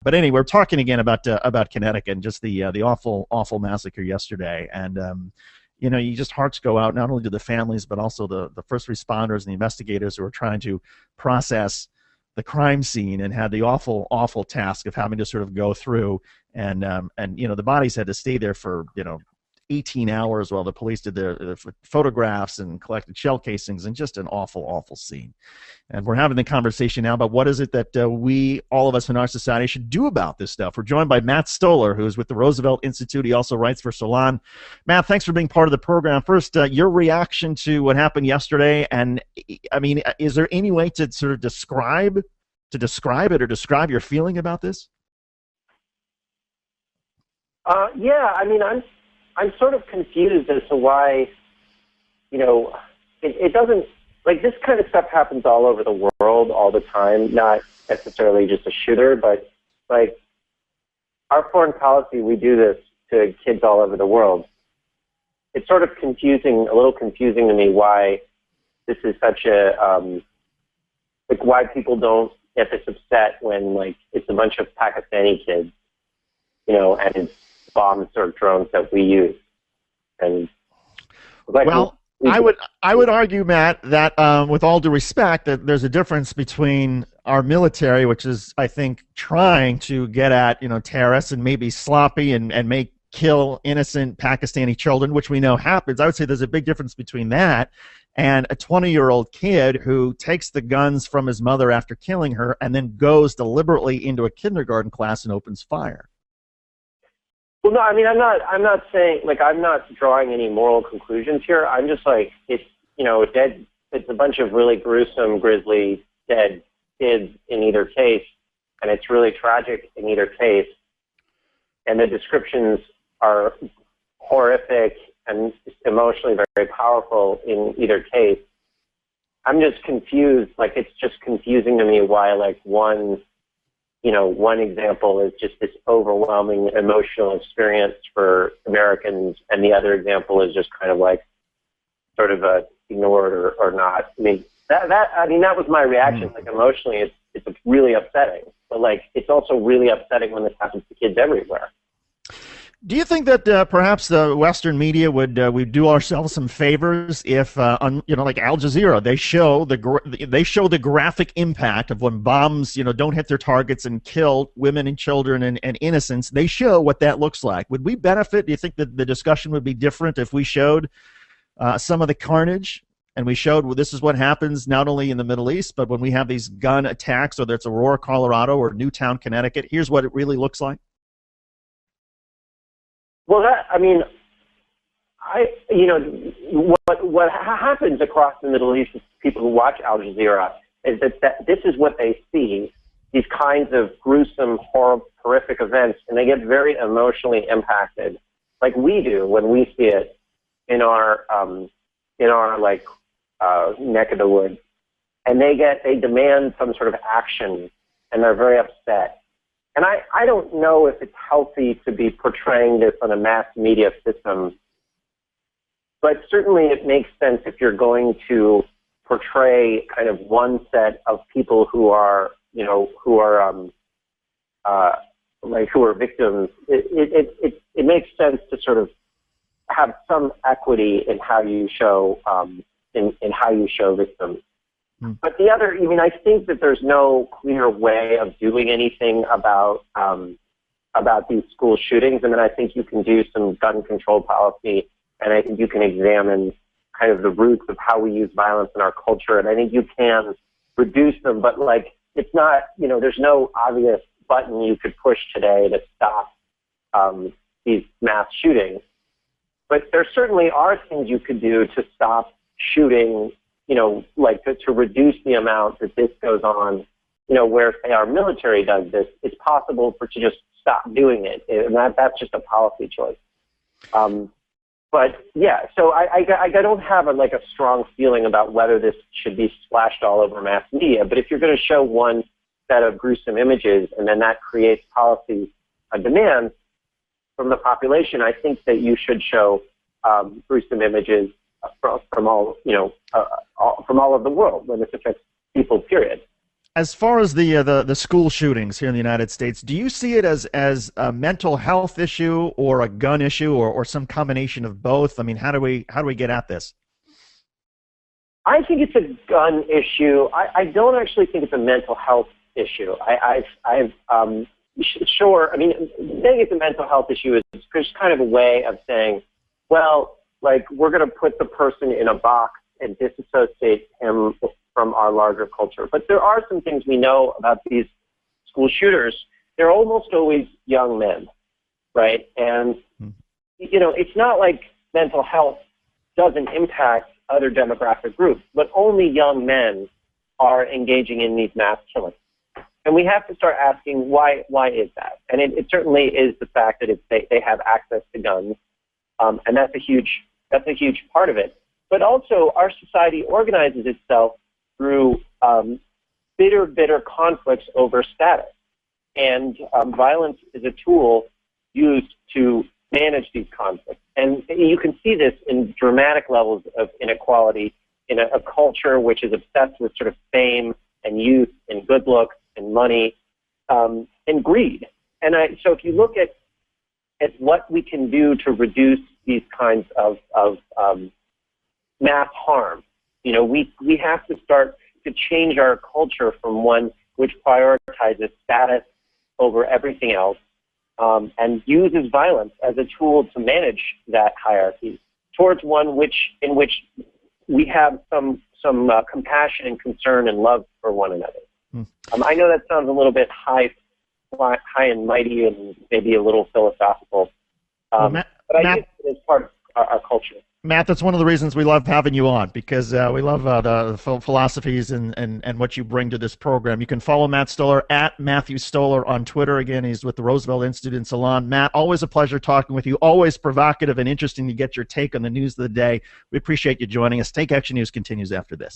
But anyway, we're talking again about Connecticut and just the awful massacre yesterday, and you just hearts go out not only to the families but also the first responders and the investigators who are trying to process the crime scene and had the awful task of having to sort of go through and the bodies had to stay there for 18 hours while the police did their photographs and collected shell casings, and just an awful scene. And we're having the conversation now about what is it that all of us in our society should do about this stuff. We're joined by Matt Stoller, who is with the Roosevelt Institute. He also writes for Salon. Matt, thanks for being part of the program. First, your reaction to what happened yesterday, and I mean, is there any way to sort of describe it or describe your feeling about this? Yeah, I mean, I'm sort of confused as to why, it doesn't, like, this kind of stuff happens all over the world all the time, not necessarily just a shooter, but, like, our foreign policy, we do this to kids all over the world. It's sort of confusing, a little confusing to me why this is such a, why people don't get this upset when, like, it's a bunch of Pakistani kids, and it's bombs or drones that we use. And I would argue, Matt, that with all due respect, that there's a difference between our military, which is, I think, trying to get at terrorists and maybe sloppy and kill innocent Pakistani children, which we know happens. I would say there's a big difference between that and a 20-year-old kid who takes the guns from his mother after killing her and then goes deliberately into a kindergarten class and opens fire. Well, no, I mean, I'm not saying, like, I'm not drawing any moral conclusions here. I'm just like, it's a bunch of really gruesome, grisly, dead kids in either case, and it's really tragic in either case. And the descriptions are horrific and emotionally very powerful in either case. I'm just confused. Like, it's just confusing to me why, like, one example is just this overwhelming emotional experience for Americans, and the other example is just kind of like sort of ignored or not. I mean, that was my reaction. Like, emotionally, it's really upsetting, but, like, it's also really upsetting when this happens to kids everywhere. Do you think that perhaps the Western media would do ourselves some favors if, like Al Jazeera, they show the graphic impact of when bombs, don't hit their targets and kill women and children and innocents? They show what that looks like. Would we benefit? Do you think that the discussion would be different if we showed some of the carnage and we showed, well, this is what happens not only in the Middle East, but when we have these gun attacks, whether it's Aurora, Colorado, or Newtown, Connecticut? Here's what it really looks like. Well, what happens across the Middle East is people who watch Al Jazeera is that this is what they see, these kinds of gruesome, horrific events, and they get very emotionally impacted, like we do when we see it in our neck of the woods, and they demand some sort of action, and they're very upset. And I don't know if it's healthy to be portraying this on a mass media system, but certainly it makes sense if you're going to portray kind of one set of people who are victims. It makes sense to sort of have some equity in how you show in how you show victims. But the other, I think that there's no clear way of doing anything about these school shootings. I think you can do some gun control policy, and I think you can examine kind of the roots of how we use violence in our culture, and I think you can reduce them. But, like, it's not, there's no obvious button you could push today to stop these mass shootings. But there certainly are things you could do to stop shooting, like to reduce the amount that this goes on, where, say, our military does this. It's possible to just stop doing it, and that's just a policy choice. But yeah, so I don't have a strong feeling about whether this should be splashed all over mass media. But if you're going to show one set of gruesome images and then that creates policy demands from the population, I think that you should show gruesome images from all of the world when this affects people. Period. As far as the school shootings here in the United States, do you see it as a mental health issue or a gun issue or some combination of both? I mean, how do we get at this? I think it's a gun issue. I don't actually think it's a mental health issue. Sure. I mean, saying it's a mental health issue is just kind of a way of saying, well, like we're going to put the person in a box and disassociate him from our larger culture. But there are some things we know about these school shooters. They're almost always young men, right? And, it's not like mental health doesn't impact other demographic groups, but only young men are engaging in these mass killings. And we have to start asking why is that? And it certainly is the fact that they have access to guns, and that's a huge part of it. But also our society organizes itself through bitter conflicts over status. And violence is a tool used to manage these conflicts. And you can see this in dramatic levels of inequality in a culture which is obsessed with sort of fame and youth and good looks and money and greed. And so if you look at what we can do to reduce these kinds of mass harm, we have to start to change our culture from one which prioritizes status over everything else and uses violence as a tool to manage that hierarchy towards one in which we have some compassion and concern and love for one another. I know that sounds a little bit high and mighty and maybe a little philosophical, but I think it is part of our culture. Matt, that's one of the reasons we love having you on, because we love the philosophies and what you bring to this program. You can follow Matt Stoller at Matthew Stoller on Twitter. Again, he's with the Roosevelt Institute in Salon. Matt, always a pleasure talking with you. Always provocative and interesting to get your take on the news of the day. We appreciate you joining us. Take Action News continues after this.